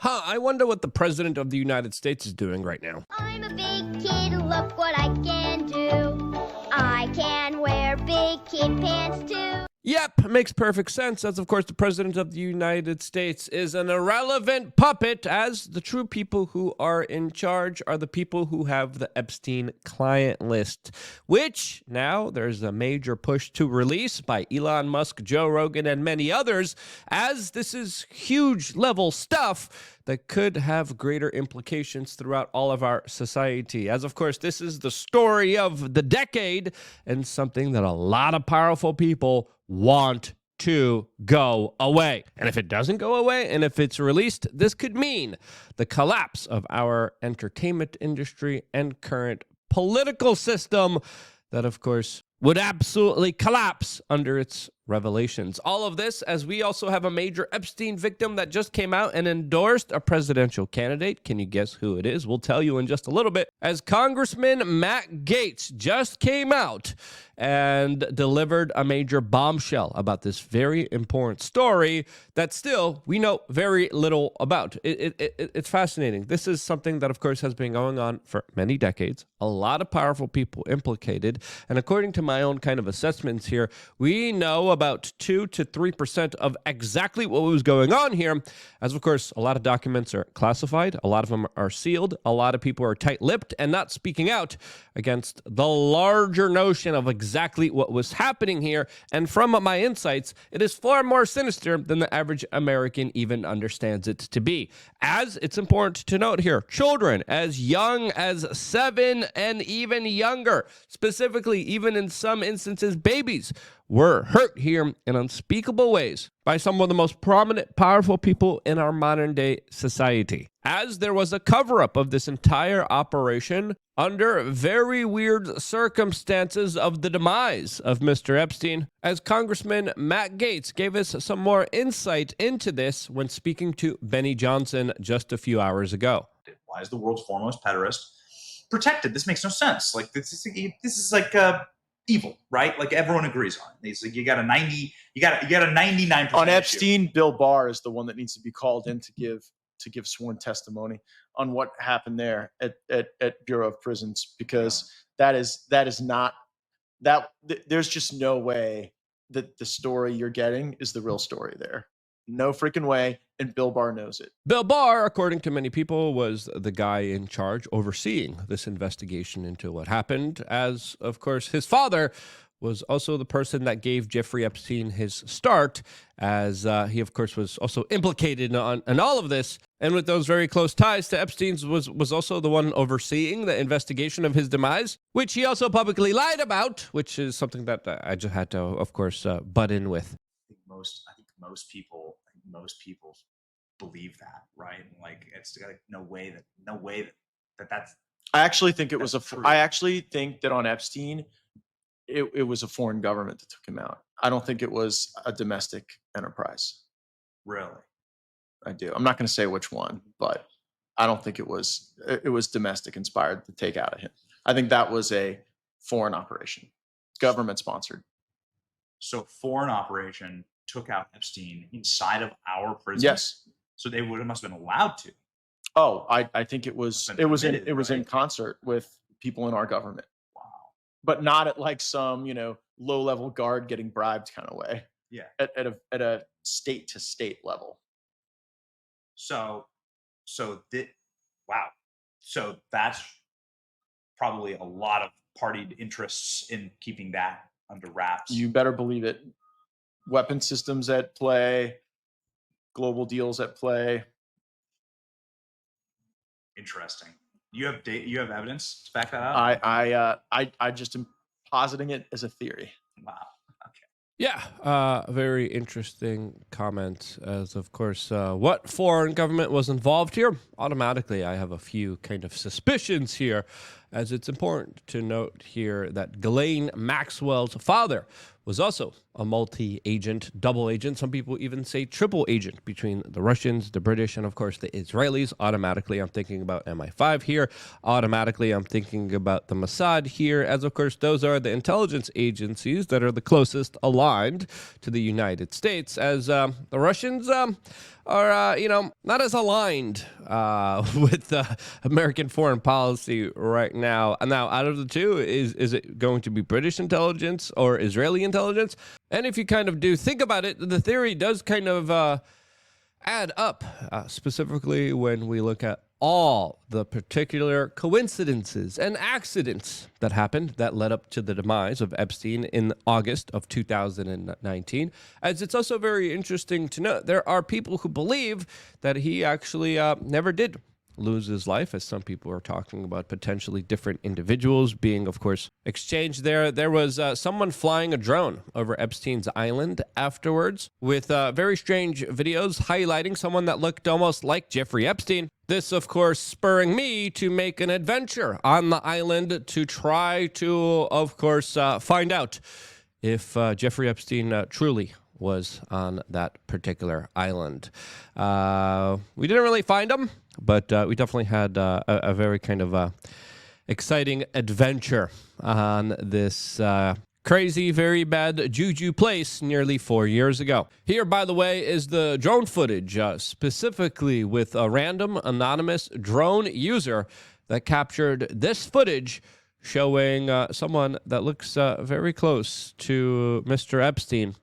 I wonder what the President of the United States is doing right now. I'm a big kid, look what I can do. I can wear big kid pants too. Yep, makes perfect sense, as of course the President of the United States is an irrelevant puppet, as the true people who are in charge are the people who have the Epstein client list, which now there's a major push to release by Elon Musk, Joe Rogan, and many others, as this is huge level stuff that could have greater implications throughout all of our society. As of course, this is the story of the decade and something that a lot of powerful people want to go away. And if it doesn't go away, and if it's released, this could mean the collapse of our entertainment industry and current political system that, of course, would absolutely collapse under its revelations. All of this as we also have a major Epstein victim that just came out and endorsed a presidential candidate. Can you guess who it is? We'll tell you in just a little bit. As Congressman Matt Gaetz just came out and delivered a major bombshell about this very important story that still we know very little about. It's fascinating. This is something that, of course, has been going on for many decades. A lot of powerful people implicated. And according to my own kind of assessments here, we know about 2 to 3% of exactly what was going on here. As of course, a lot of documents are classified. A lot of them are sealed. A lot of people are tight-lipped and not speaking out against the larger notion of exactly what was happening here. And from my insights, it is far more sinister than the average American even understands it to be. As it's important to note here, children as young as 7 and even younger, specifically even in some instances babies, were hurt here in unspeakable ways by some of the most prominent, powerful people in our modern day society. As there was a cover-up of this entire operation under very weird circumstances of the demise of Mr. Epstein, as Congressman Matt Gaetz gave us some more insight into this when speaking to Benny Johnson just a few hours ago. Why is the world's foremost pederast protected? This makes no sense. Like this is like evil, right? Like everyone agrees on it. It's like you got a 99% on Epstein. Bill Barr is the one that needs to be called in to give sworn testimony on what happened there at Bureau of Prisons, because that is not that. There's just no way that the story you're getting is the real story there. No freaking way. And Bill Barr knows it. Bill Barr, according to many people, was the guy in charge overseeing this investigation into what happened, as, of course, his father was also the person that gave Jeffrey Epstein his start, as he, of course, was also implicated in all of this. And with those very close ties to Epstein's was also the one overseeing the investigation of his demise, which he also publicly lied about, which is something that I just had to, of course, butt in with. I think most people believe that, right? Like it's got no way that that's. I actually think it was I actually think that on Epstein, it was a foreign government that took him out. I don't think it was a domestic enterprise. Really? I do. I'm not going to say which one, but I don't think it was domestic inspired to take out of him. I think that was a foreign operation, government sponsored. So foreign operation took out Epstein inside of our prison. Yes. So they must have been allowed to. Oh, I think it was in concert with people in our government. Wow. But not at like some, low level guard getting bribed kind of way. Yeah. At a state to state level. So that's probably a lot of partied interests in keeping that under wraps. You better believe it. Weapon systems at play, global deals at play. Interesting. You have evidence to back that up? I just am positing it as a theory. Wow. Okay. Yeah, very interesting comment. As of course, what foreign government was involved here? Automatically, I have a few kind of suspicions here, as it's important to note here that Ghislaine Maxwell's father was also a multi-agent, double agent. Some people even say triple agent between the Russians, the British, and of course the Israelis. Automatically, I'm thinking about MI5 here. Automatically, I'm thinking about the Mossad here, as of course those are the intelligence agencies that are the closest aligned to the United States. As the Russians, are, not as aligned with American foreign policy right now. Now, out of the two, is it going to be British intelligence or Israeli intelligence? And if you kind of do think about it, the theory does kind of add up, specifically when we look at all the particular coincidences and accidents that happened that led up to the demise of Epstein in August of 2019. As it's also very interesting to note, there are people who believe that he actually never did lose his life, as some people are talking about potentially different individuals being, of course, exchanged there. There was someone flying a drone over Epstein's island afterwards with very strange videos highlighting someone that looked almost like Jeffrey Epstein. This, of course, spurring me to make an adventure on the island to try to, of course, find out if Jeffrey Epstein truly was on that particular island. We didn't really find him, but we definitely had a very kind of exciting adventure on this crazy, very bad juju place nearly 4 years ago. Here, by the way, is the drone footage, specifically with a random anonymous drone user that captured this footage showing someone that looks very close to Mr. Epstein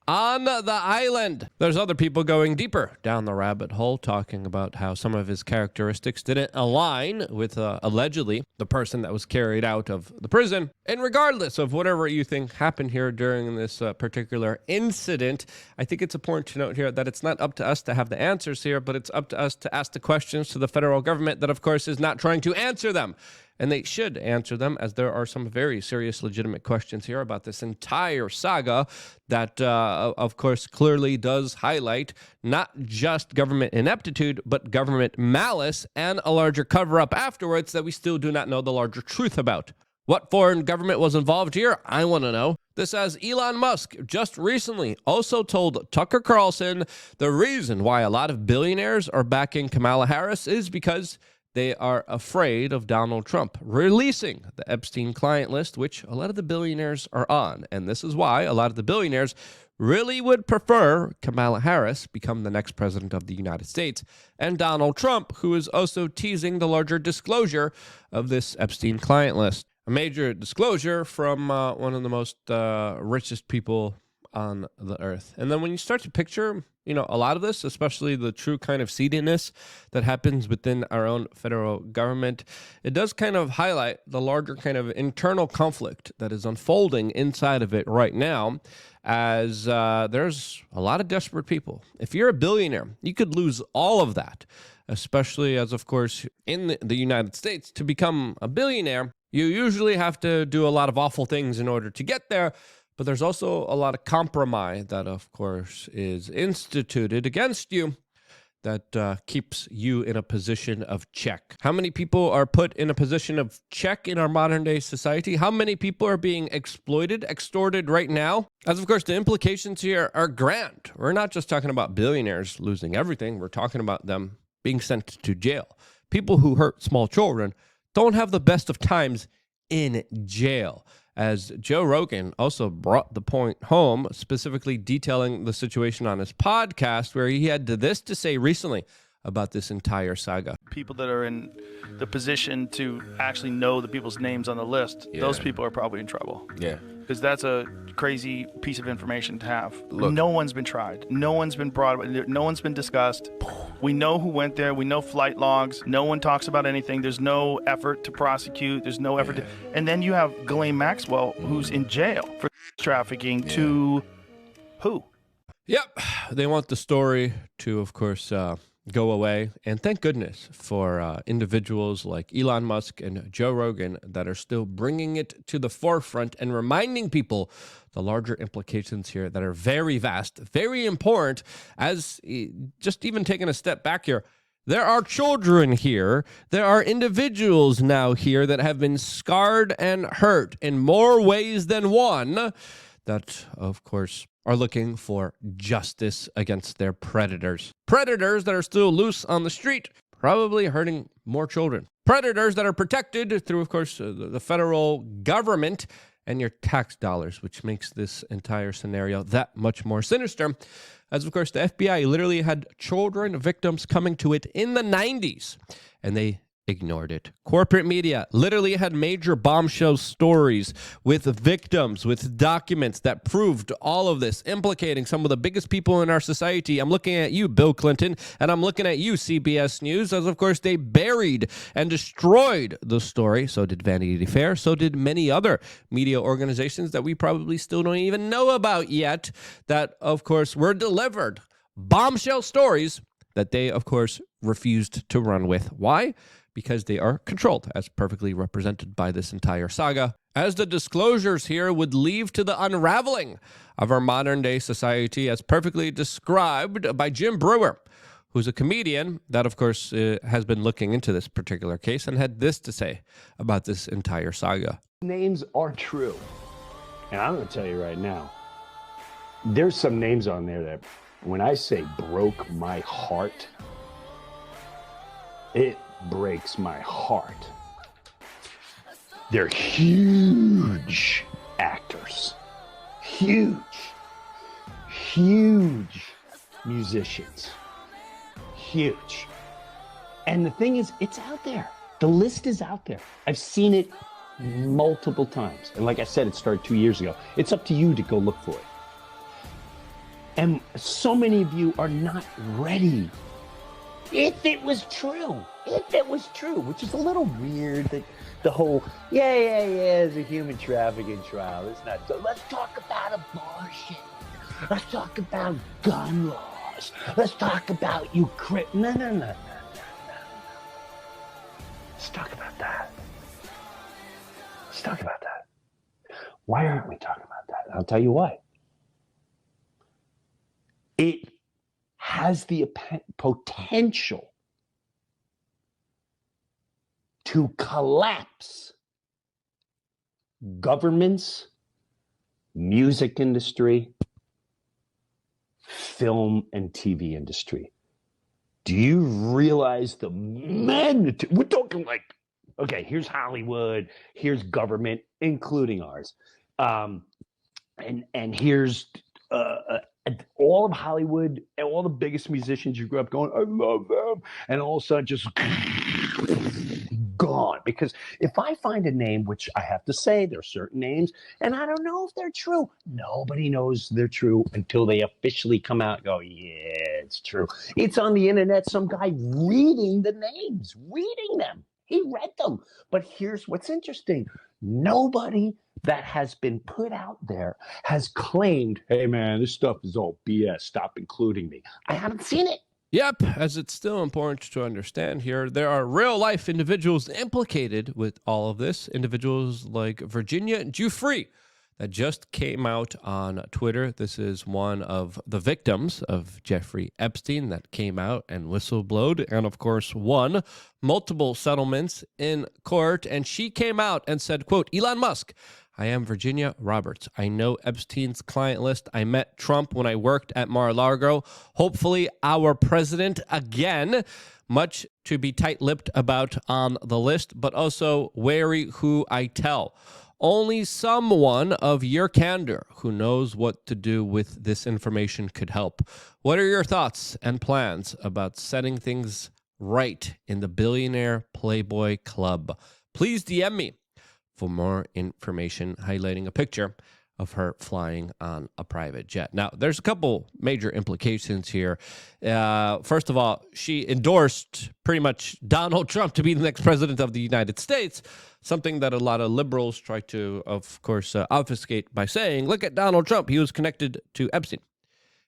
on the island. There's other people going deeper down the rabbit hole, talking about how some of his characteristics didn't align with allegedly the person that was carried out of the prison. And regardless of whatever you think happened here during this particular incident, I think it's important to note here that it's not up to us to have the answers here, but it's up to us to ask the questions to the federal government that, of course, is not trying to answer them. And they should answer them, as there are some very serious, legitimate questions here about this entire saga that, of course, clearly does highlight not just government ineptitude, but government malice and a larger cover-up afterwards that we still do not know the larger truth about. What foreign government was involved here? I want to know. This as Elon Musk just recently also told Tucker Carlson the reason why a lot of billionaires are backing Kamala Harris is because they are afraid of Donald Trump releasing the Epstein client list, which a lot of the billionaires are on. And this is why a lot of the billionaires really would prefer Kamala Harris become the next president of the United States, and Donald Trump, who is also teasing the larger disclosure of this Epstein client list. A major disclosure from one of the most richest people on the earth. And then when you start to picture, a lot of this, especially the true kind of seediness that happens within our own federal government, it does kind of highlight the larger kind of internal conflict that is unfolding inside of it right now, as there's a lot of desperate people. If you're a billionaire, you could lose all of that, especially as, of course, in the United States, to become a billionaire, you usually have to do a lot of awful things in order to get there. But there's also a lot of compromise that, of course, is instituted against you that keeps you in a position of check. How many people are put in a position of check in our modern day society? How many people are being exploited, extorted right now? As, of course, the implications here are grand. We're not just talking about billionaires losing everything. We're talking about them being sent to jail. People who hurt small children don't have the best of times in jail. As Joe Rogan also brought the point home, specifically detailing the situation on his podcast, where he had this to say recently about this entire saga. People that are in the position to actually know the people's names on the list, those people are probably in trouble. Yeah. Because that's a crazy piece of information to have. Look. No one's been tried. No one's been brought. No one's been discussed. We know who went there. We know flight logs. No one talks about anything. There's no effort to prosecute. There's no effort to... And then you have Ghislaine Maxwell, who's in jail for trafficking to who? Yep. They want the story to, of course, go away. And thank goodness for individuals like Elon Musk and Joe Rogan that are still bringing it to the forefront and reminding people the larger implications here that are very vast, very important. As just even taking a step back here, there are children here. There are individuals now here that have been scarred and hurt in more ways than one that, of course, are looking for justice against their predators. Predators that are still loose on the street, probably hurting more children. Predators that are protected through, of course, the federal government and your tax dollars, which makes this entire scenario that much more sinister. As, of course, the FBI literally had children victims coming to it in the 90s, and they ignored it. Corporate media literally had major bombshell stories with victims, with documents that proved all of this, implicating some of the biggest people in our society. I'm looking at you, Bill Clinton, and I'm looking at you, CBS News, as of course they buried and destroyed the story. So did Vanity Fair. So did many other media organizations that we probably still don't even know about yet, that of course were delivered bombshell stories that they of course refused to run with. Why? Because they are controlled, as perfectly represented by this entire saga, as the disclosures here would lead to the unraveling of our modern-day society, as perfectly described by Jim Brewer, who's a comedian that, of course, has been looking into this particular case and had this to say about this entire saga. Names are true. And I'm going to tell you right now, there's some names on there that, when I say broke my heart, it breaks my heart. They're huge actors, huge musicians, huge. And the thing is, it's out there. The list is out there. I've seen it multiple times. And like I said, it started 2 years ago. It's up to you to go look for it. And so many of you are not ready. If it was true, which is a little weird, that the whole, it's a human trafficking trial. It's not. So let's talk about abortion. Let's talk about gun laws. Let's talk about Ukraine. No. Let's talk about that. Why aren't we talking about that? I'll tell you why. It has the potential to collapse governments, music industry, film and TV industry. Do you realize the magnitude? We're talking like, okay, here's Hollywood, here's government, including ours, and here's all of Hollywood and all the biggest musicians you grew up going, I love them, and all of a sudden just gone. Because if I find a name, which I have to say, there are certain names, and I don't know if they're true. Nobody knows they're true until they officially come out and go, yeah, it's true. It's on the internet, some guy reading the names, reading them. He read them. But here's what's interesting. Nobody that has been put out there has claimed, hey, man, this stuff is all BS. Stop including me. I haven't seen it. Yep, as it's still important to understand here, there are real-life individuals implicated with all of this. Individuals like Virginia Giuffre that just came out on Twitter. This is one of the victims of Jeffrey Epstein that came out and whistleblowed and, of course, won multiple settlements in court. And she came out and said, quote, Elon Musk, I am Virginia Roberts. I know Epstein's client list. I met Trump when I worked at Mar-a-Lago. Hopefully our president again. Much to be tight-lipped about on the list, but also wary who I tell. Only someone of your candor who knows what to do with this information could help. What are your thoughts and plans about setting things right in the billionaire Playboy Club? Please DM me for more information highlighting a picture of her flying on a private jet. Now, there's a couple major implications here. First of all, she endorsed pretty much Donald Trump to be the next president of the United States, something that a lot of liberals try to, of course, obfuscate by saying, look at Donald Trump. He was connected to Epstein.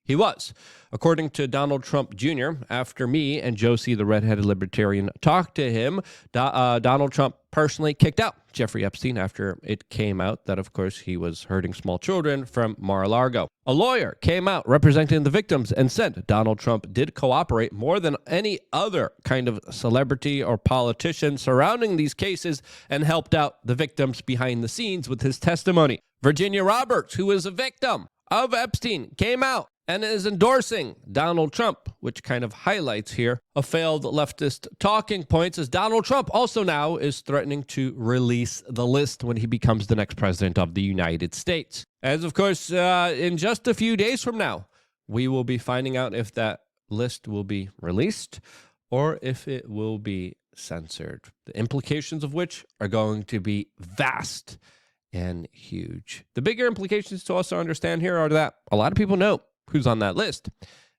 He was. According to Donald Trump Jr., after me and Josie, the redheaded libertarian, talked to him, Donald Trump personally kicked out Jeffrey Epstein after it came out that, of course, he was hurting small children from Mar-a-Lago. A lawyer came out representing the victims and said Donald Trump did cooperate more than any other kind of celebrity or politician surrounding these cases and helped out the victims behind the scenes with his testimony. Virginia Roberts, who is a victim of Epstein, came out and is endorsing Donald Trump, which kind of highlights here a failed leftist talking points, as Donald Trump also now is threatening to release the list when he becomes the next president of the United States. As of course, in just a few days from now, we will be finding out if that list will be released or if it will be censored. The implications of which are going to be vast and huge. The bigger implications to also understand here are that a lot of people know who's on that list,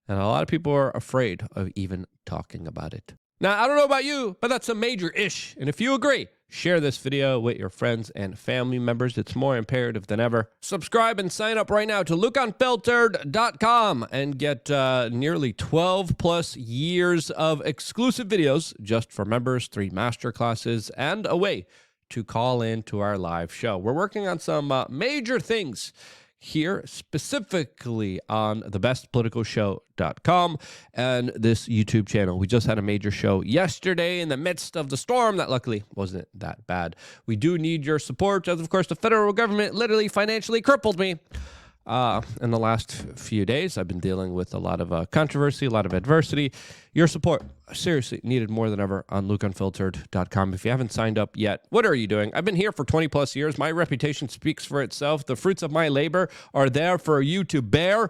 and a lot of people are afraid of even talking about it. Now, I don't know about you, but that's a major ish. And if you agree, share this video with your friends and family members. It's more imperative than ever. Subscribe and sign up right now to lookunfiltered.com and get nearly 12 plus years of exclusive videos just for members, 3 masterclasses, and a way to call in to our live show. We're working on some major things here, specifically on thebestpoliticalshow.com and this YouTube channel. We just had a major show yesterday in the midst of the storm that luckily wasn't that bad. We do need your support, as of course the federal government literally financially crippled me. In the last few days, I've been dealing with a lot of controversy, a lot of adversity. Your support, seriously, needed more than ever on lookunfiltered.com. If you haven't signed up yet, what are you doing? I've been here for 20 plus years. My reputation speaks for itself. The fruits of my labor are there for you to bear.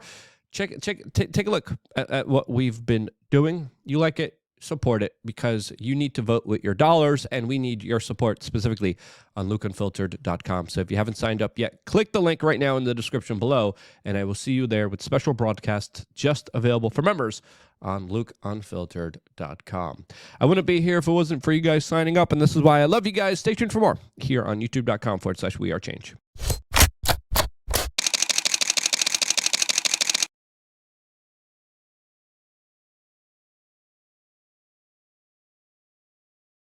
Take a look at what we've been doing. You like it? Support it, because you need to vote with your dollars, and we need your support specifically on lookunfiltered.com. So if you haven't signed up yet, click the link right now in the description below, and I will see you there with special broadcasts just available for members on lookunfiltered.com. I wouldn't be here if it wasn't for you guys signing up, and this is why I love you guys. Stay tuned for more here on youtube.com/wearechange.